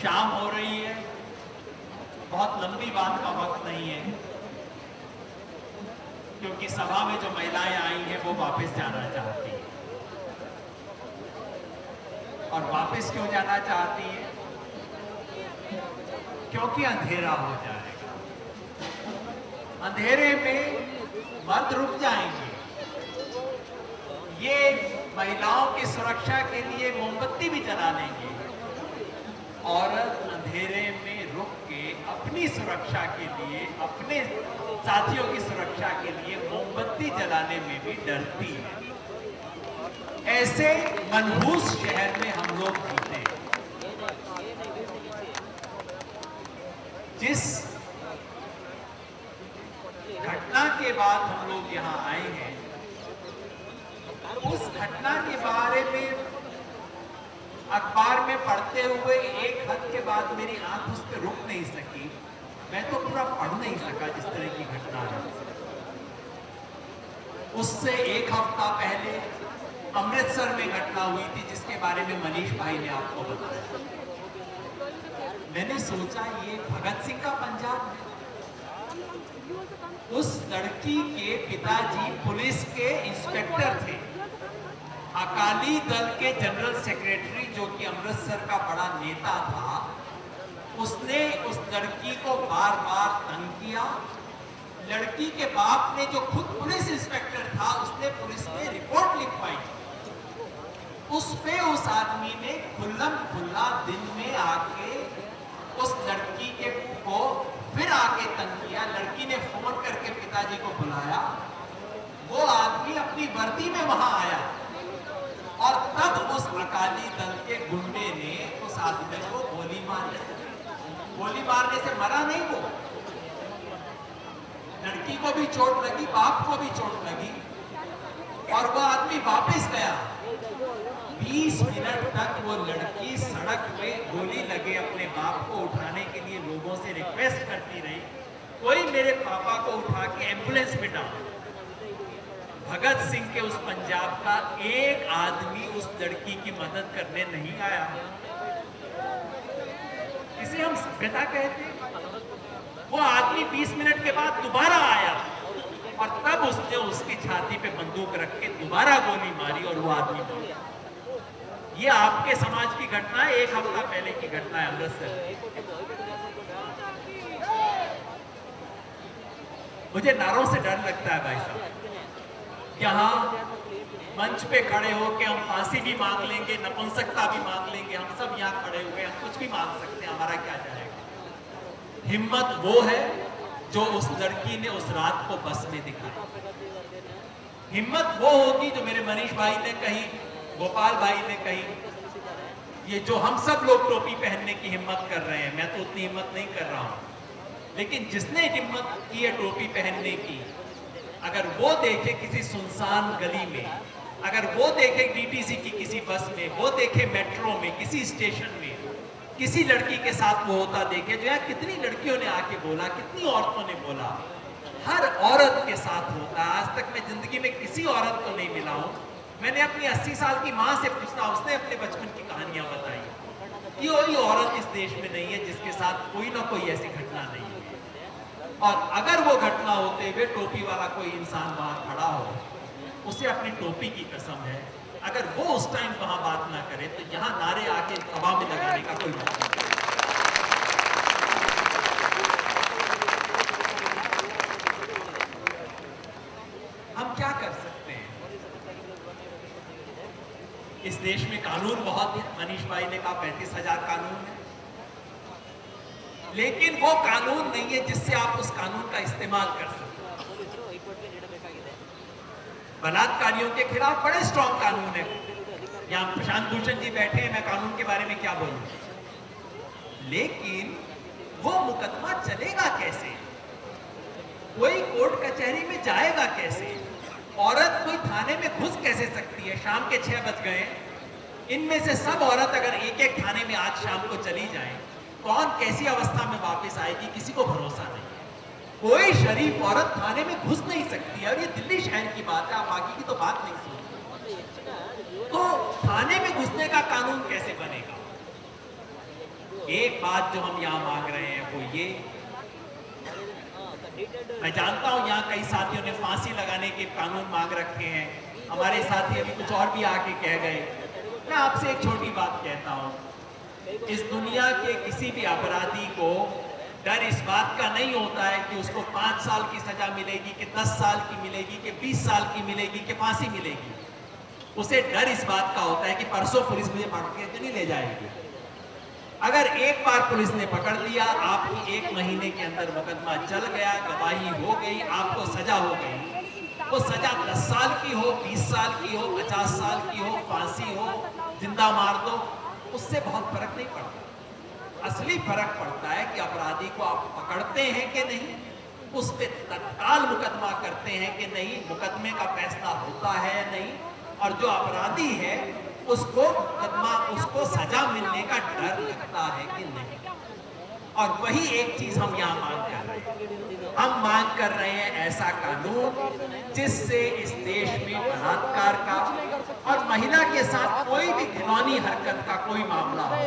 शाम हो रही है, बहुत लंबी बात का वक्त नहीं है, क्योंकि सभा में जो महिलाएं आई हैं वो वापस जाना चाहती हैं। और वापस क्यों जाना चाहती हैं? क्योंकि अंधेरा हो जाएगा। अंधेरे में मर्द रुक जाएंगे। ये महिलाओं की सुरक्षा के लिए मोमबत्ती भी जला लेंगे। औरत अंधेरे में रुक के अपनी सुरक्षा के लिए, अपने साथियों की सुरक्षा के लिए मोमबत्ती जलाने में भी डरती है। ऐसे मनहूस शहर में हम लोग जीते हैं। जिस घटना के बाद हम लोग यहाँ आए हैं, उस घटना के बारे में अखबार में पढ़ते हुए एक हद के बाद मेरी आंख उस पर रुक नहीं सकी। मैं तो पूरा पढ़ नहीं सका जिस तरह की घटना है। उससे एक हफ्ता पहले अमृतसर में घटना हुई थी, जिसके बारे में मनीष भाई ने आपको बताया। मैंने सोचा ये भगत सिंह का पंजाब है। उस लड़की के पिताजी पुलिस के इंस्पेक्टर थे। अकाली दल के जनरल सेक्रेटरी, जो कि अमृतसर का बड़ा नेता था, उसने उस लड़की को बार बार तंग किया। लड़की के बाप ने, जो खुद पुलिस इंस्पेक्टर था, उसने पुलिस में रिपोर्ट लिखवाई। उस पे उस आदमी ने खुल्लम खुल्ला दिन में आके उस लड़की के को फिर आके तंग किया। लड़की ने फोन करके पिताजी को बुलाया। वो आदमी अपनी वर्दी में वहां आया और तब उस अकाली दल के गुंडे ने उस आदमी को गोली मारी। गोली मारने से मरा नहीं वो, लड़की को भी चोट लगी, बाप को भी चोट लगी और वो आदमी वापस गया। 20 मिनट तक वो लड़की सड़क पे गोली लगे अपने बाप को उठाने के लिए लोगों से रिक्वेस्ट करती रही, कोई मेरे पापा को उठा के एम्बुलेंस में डालो। भगत सिंह के उस पंजाब का एक आदमी उस लड़की की मदद करने नहीं आया। इसे हम सभ्यता कहते हैं। वो आदमी 20 मिनट के बाद दोबारा आया और तब उसने उसकी छाती पे बंदूक रख के दोबारा गोली मारी और वो आदमी मर। ये आपके समाज की घटना है, एक हफ्ता पहले की घटना है अमृतसर। मुझे नारों से डर लगता है भाई साहब। यहाँ मंच पे खड़े होकर हम फांसी भी मांग लेंगे, नपुंसकता भी मांग लेंगे, हम सब यहाँ खड़े हुए हम कुछ भी मांग सकते हैं, हमारा क्या जाएगा। हिम्मत वो है जो उस लड़की ने उस रात को बस में दिखाई। हिम्मत वो होगी जो मेरे मनीष भाई ने कही, गोपाल भाई ने कही, ये जो हम सब लोग टोपी पहनने की हिम्मत कर रहे हैं। मैं तो उतनी हिम्मत नहीं कर रहा हूं, लेकिन जिसने हिम्मत की है टोपी पहनने की, अगर वो देखे किसी सुनसान गली में, अगर वो देखे डीटीसी की किसी बस में, वो देखे मेट्रो में, किसी स्टेशन में, किसी लड़की के साथ वो होता देखे, जो यार कितनी लड़कियों ने आके बोला, कितनी औरतों ने बोला, हर औरत के साथ होता। आज तक मैं जिंदगी में किसी औरत को नहीं मिला हूं। मैंने अपनी 80 साल की माँ से पूछा, उसने अपने बचपन की कहानियां बताई। कोई औरत इस देश में नहीं है जिसके साथ कोई ना कोई ऐसी घटना नहीं है। और अगर वो घटना होते हुए टोपी वाला कोई इंसान वहां खड़ा हो, उसे अपनी टोपी की कसम है, अगर वो उस टाइम वहां बात ना करे तो यहाँ नारे आके हवा में लगाने का कोई मतलब नहीं। हम क्या कर सकते हैं? इस देश में कानून बहुत है। मनीष भाई ने कहा 35,000 कानून है, लेकिन वो कानून नहीं है जिससे आप उस कानून का इस्तेमाल कर सकते। बलात्कारियों के खिलाफ बड़े स्ट्रॉन्ग कानून है। यहाँ प्रशांत भूषण जी बैठे हैं, मैं कानून के बारे में क्या बोलूं, लेकिन वो मुकदमा चलेगा कैसे? कोई कोर्ट कचहरी में जाएगा कैसे? औरत कोई थाने में घुस कैसे सकती है? शाम के 6 बज गए, इनमें से सब औरत अगर एक एक थाने में आज शाम को चली जाए, कौन कैसी अवस्था में वापस आएगी, किसी को भरोसा नहीं है। कोई शरीफ औरत थाने में घुस नहीं सकती है। और ये दिल्ली शहर की बात है, आप आगे की तो बात नहीं सुनते। तो थाने में घुसने का कानून कैसे बनेगा? एक बात जो हम यहाँ मांग रहे हैं वो ये, मैं जानता हूं यहाँ कई साथियों ने फांसी लगाने के कानून मांग रखे हैं, हमारे साथी अभी कुछ और भी आके कह गए। मैं आपसे एक छोटी बात कहता हूं, इस दुनिया के किसी भी अपराधी को डर इस बात का नहीं होता है कि उसको 5 साल की सजा मिलेगी कि 10 साल की मिलेगी कि 20 साल की मिलेगी कि फांसी मिलेगी। उसे डर इस बात का होता है कि परसों पुलिस मुझे पकड़ के तो नहीं ले जाएगी। अगर एक बार पुलिस ने पकड़ लिया, आपकी 1 महीने के अंदर मुकदमा चल गया, गवाही हो गई, आपको सजा हो गई, वो सजा 10 साल की हो, 20 साल की हो, 50 साल की हो, फांसी हो, जिंदा मार दो, उससे बहुत फर्क नहीं पड़ता। असली फर्क पड़ता है कि अपराधी को आप पकड़ते हैं कि नहीं, उस पर तत्काल मुकदमा करते हैं कि नहीं, मुकदमे का फैसला होता है या नहीं, और जो अपराधी है उसको मुकदमा, उसको सजा मिलने का डर लगता है कि नहीं। और वही एक चीज हम यहाँ मांग कर रहे हैं। हम मांग कर रहे हैं ऐसा कानून जिससे इस देश में बलात्कार का और महिला के साथ कोई भी घिनौनी हरकत का कोई मामला हो,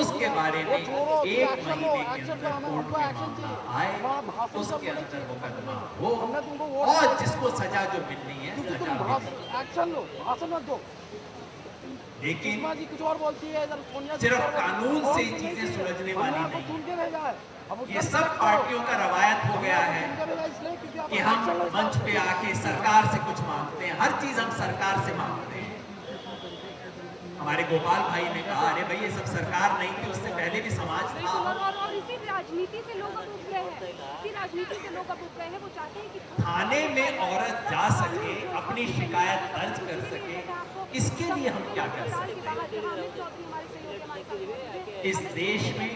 उसके बारे में 1 महीने के अंदर कोर्ट में मामला आए, उसके अंदर मुकदमा हो और जिसको सजा जो मिलनी है सजा मिले। लेकिन कुछ और बोलती है, सिर्फ कानून से चीजें सुलझने वाली नहीं। ये सब पार्टियों का रवायत हो गया है कि हम मंच पे आके सरकार से कुछ मांगते हैं, हर चीज हम सरकार से मांगते हैं। हमारे गोपाल भाई ने कहा, अरे भाई ये सब सरकार नहीं थी, उससे पहले भी समाज था। और इसी राजनीति से लोग अब उठ गए हैं, इसी राजनीति से लोग अब उठ गए हैं। वो चाहते हैं कि थाने में औरत जा सके, अपनी शिकायत दर्ज कर सके, इसके लिए हम क्या कर सकते हैं? इस देश में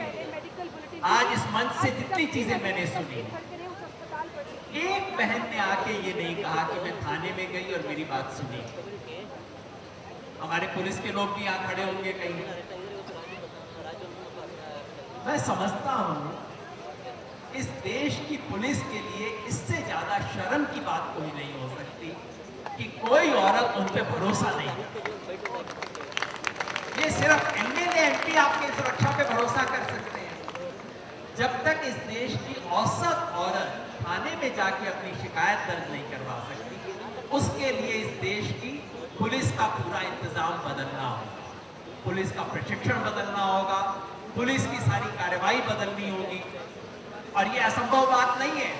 आज इस मंच से जितनी चीजें मैंने सुनी, एक बहन ने आके ये नहीं कहा कि मैं थाने में गई और मेरी बात सुनी। हमारे पुलिस के लोग भी यहाँ खड़े होंगे कहीं। मैं समझता हूं इस देश की पुलिस के लिए इससे ज्यादा शर्म की बात कोई नहीं हो सकती कि कोई औरत उन पे भरोसा नहीं। ये सिर्फ एमएलए एमपी आपकी सुरक्षा पे भरोसा कर सकते हैं। जब तक इस देश की औसत औरत थाने में जाके अपनी शिकायत दर्ज नहीं करवा सकती, उसके लिए इस देश की पुलिस का पूरा इंतजाम बदलना होगा, पुलिस का प्रशिक्षण बदलना होगा, पुलिस की सारी कार्रवाई बदलनी होगी। और ये असंभव बात नहीं है।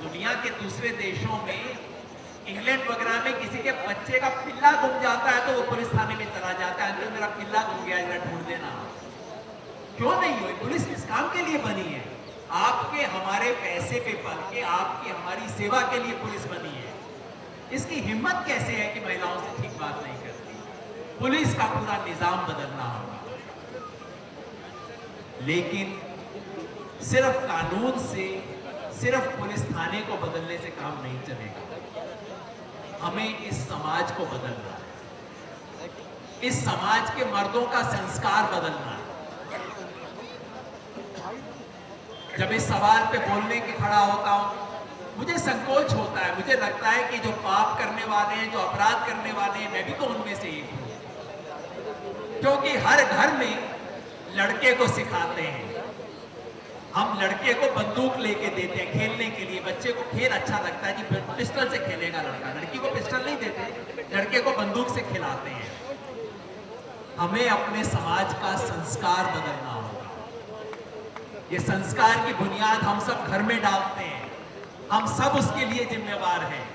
दुनिया के दूसरे देशों में, इंग्लैंड वगैरह में किसी के बच्चे का पिल्ला गुम जाता है तो वो पुलिस थाने में चला जाता है, अंकल मेरा पिल्ला गुम गया, जरा ढूंढ देना। क्यों नहीं हुई? पुलिस किस काम के लिए बनी है? आपके हमारे पैसे पे पल के, आपकी हमारी सेवा के लिए पुलिस बनी है। इसकी हिम्मत कैसे है कि महिलाओं से ठीक बात नहीं करती? पुलिस का पूरा निजाम बदलना होगा। लेकिन सिर्फ कानून से, सिर्फ पुलिस थाने को बदलने से काम नहीं चलेगा। हमें इस समाज को बदलना है, इस समाज के मर्दों का संस्कार बदलना है। जब इस सवाल पे बोलने के खड़ा होता हूं, मुझे संकोच होता है। मुझे लगता है कि जो पाप करने वाले हैं, जो अपराध करने वाले हैं, मैं भी तो उनमें से एक हूं। क्योंकि हर घर में लड़के को सिखाते हैं, हम लड़के को बंदूक लेके देते हैं खेलने के लिए। बच्चे को खेल अच्छा लगता है कि पिस्टल से खेलेगा लड़का, लड़की को पिस्टल नहीं देते, लड़के को बंदूक से खिलाते हैं। हमें अपने समाज का संस्कार बदलना होगा। ये संस्कार की बुनियाद हम सब घर में डालते हैं, हम सब उसके लिए जिम्मेवार हैं।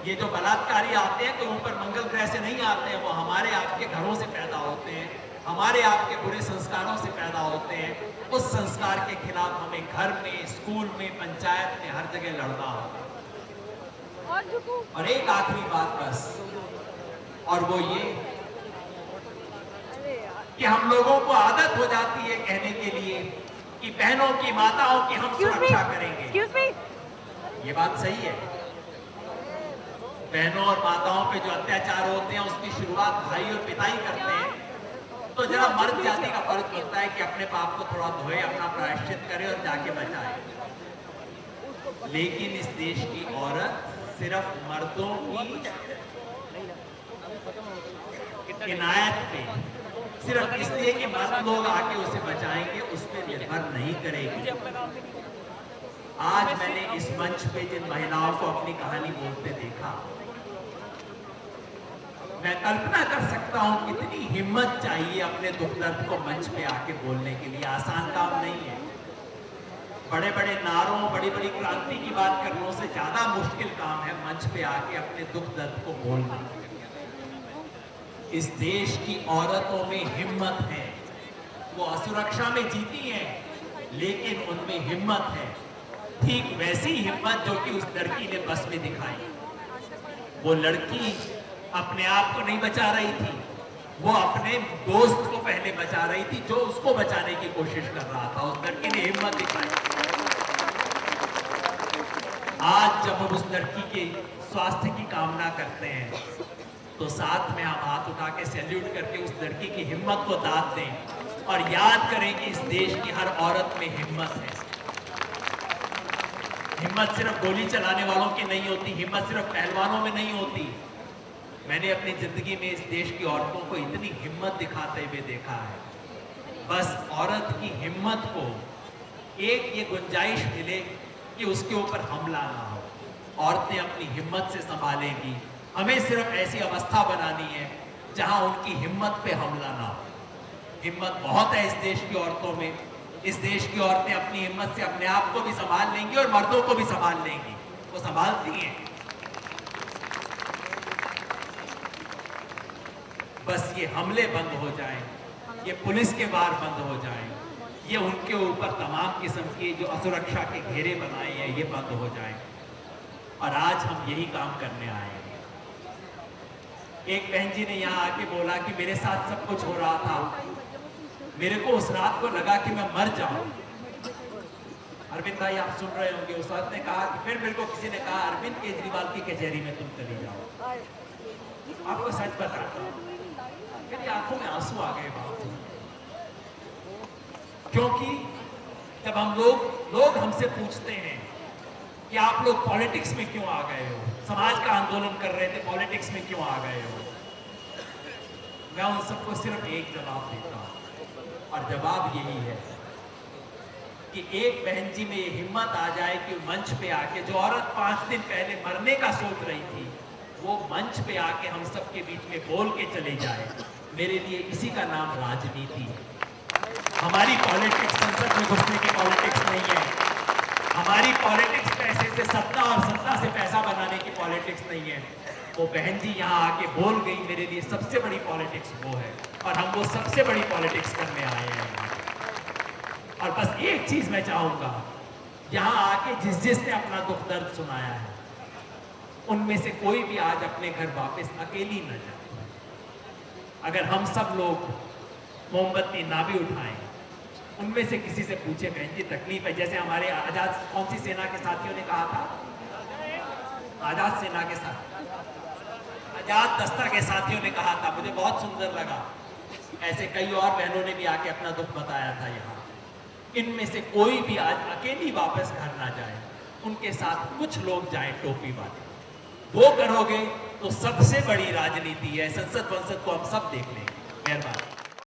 ये जो बलात्कारी आते हैं तो ऊपर मंगल ग्रह से नहीं आते हैं, वो हमारे आपके घरों से पैदा होते हैं, हमारे आपके बुरे संस्कारों से पैदा होते हैं। उस संस्कार के खिलाफ हमें घर में, स्कूल में, पंचायत में, हर जगह लड़ना होगा। और एक आखिरी बात बस, और वो ये कि हम लोगों को आदत हो जाती है कहने के लिए कि बहनों की, माताओं की हम सुरक्षा करेंगे। ये बात सही है। बहनों और माताओं पे जो अत्याचार होते हैं उसकी शुरुआत भाई और पिता ही करते हैं। तो जरा मर्द जाति का फर्ज बनता है कि अपने पाप को थोड़ा धोए, अपना प्रायश्चित करे और जाके बचाए। लेकिन इस देश की औरत सिर्फ मर्दों की इनायत पे, सिर्फ इसलिए कि मर्द लोग आके उसे बचाएंगे उस पर निर्भर नहीं करेगी। आज मैंने इस मंच पे जिन महिलाओं को अपनी कहानी बोलते देखा, मैं कल्पना कर सकता हूं कितनी हिम्मत चाहिए अपने दुख दर्द को मंच पे आके बोलने के लिए। आसान काम नहीं है। बड़े बड़े नारों, बड़ी बड़ी क्रांति की बात करने से ज्यादा मुश्किल काम है मंच पे आके अपने दुख दर्द को बोलना। इस देश की औरतों में हिम्मत है। वो असुरक्षा में जीती हैं, लेकिन उनमें हिम्मत है। ठीक वैसी हिम्मत जो कि उस लड़की ने बस में दिखाई। वो लड़की अपने आप को नहीं बचा रही थी, वो अपने दोस्त को पहले बचा रही थी जो उसको बचाने की कोशिश कर रहा था। उस लड़की ने हिम्मत दिखाई। आज जब हम उस लड़की के स्वास्थ्य की कामना करते हैं तो साथ में हम हाथ उठा के सैल्यूट करके उस लड़की की हिम्मत को दाद दें और याद करें कि इस देश की हर औरत में हिम्मत है। हिम्मत सिर्फ गोली चलाने वालों की नहीं होती, हिम्मत सिर्फ पहलवानों में नहीं होती। मैंने अपनी जिंदगी में इस देश की औरतों को इतनी हिम्मत दिखाते हुए देखा है। बस औरत की हिम्मत को एक ये गुंजाइश मिले कि उसके ऊपर हमला ना हो। औरतें अपनी हिम्मत से संभालेंगी। हमें सिर्फ ऐसी अवस्था बनानी है जहां उनकी हिम्मत पे हमला ना हो। हिम्मत बहुत है इस देश की औरतों में। इस देश की औरतें अपनी हिम्मत से अपने आप को भी संभाल लेंगी और मर्दों को भी संभाल लेंगी। वो संभालती हैं। बस ये हमले बंद हो जाएं, ये पुलिस के वार बंद हो जाएं, ये उनके ऊपर तमाम किस्म के जो असुरक्षा के घेरे बनाए हैं ये बंद हो जाएं। और आज हम यही काम करने आए हैं। एक बहन जी ने यहाँ आके बोला कि मेरे साथ सब कुछ हो रहा था, मेरे को उस रात को लगा कि मैं मर जाऊं। अरविंद भाई आप सुन रहे होंगे, उस रात ने कहा कि फिर मेरे को किसी ने कहा अरविंद केजरीवाल की कचहरी में तुम चली जाओ। आपको सच बताता हूं, मेरी आंखों में आंसू आ गए बात, क्योंकि जब हम लोग हमसे पूछते हैं कि आप लोग पॉलिटिक्स में क्यों आ गए हो, समाज का आंदोलन कर रहे थे, पॉलिटिक्स में क्यों आ गए हो, मैं उन सबको सिर्फ एक जवाब देता हूं और जवाब यही है कि एक बहन जी में ये हिम्मत आ जाए कि मंच पे आके जो औरत 5 दिन पहले मरने का सोच रही थी वो मंच पे आके हम सबके बीच में बोल के चले जाए। मेरे लिए इसी का नाम राजनीति है। हमारी पॉलिटिक्स संसद में घुसने की पॉलिटिक्स नहीं है। हमारी पॉलिटिक्स पैसे से सत्ता और सत्ता से पैसा बनाने की पॉलिटिक्स नहीं है। वो बहन जी यहाँ आके बोल गई, मेरे लिए सबसे बड़ी पॉलिटिक्स वो है और हम वो सबसे बड़ी पॉलिटिक्स करने आए हैं। और बस एक चीज मैं चाहूंगा, यहाँ आके जिसने अपना दुख दर्द सुनाया है उनमें से कोई भी आज अपने घर वापस अकेली न जाए। अगर हम सब लोग मोमबत्ती ना भी उठाएं, उनमें से किसी से पूछे बहन जी तकलीफ है, जैसे हमारे आजाद कौन सी सेना के साथियों ने कहा था, आजाद सेना के साथ, आजाद दस्ता के साथियों ने कहा था, मुझे बहुत सुंदर लगा। ऐसे कई और बहनों ने भी आके अपना दुख बताया था यहाँ। इनमें से कोई भी आज अकेली वापस घर ना जाए, उनके साथ कुछ लोग जाएं टोपी वाले। वो करोगे तो सबसे बड़ी राजनीति है, संसद वंसद को हम सब देख लेंगे। मेहरबानी।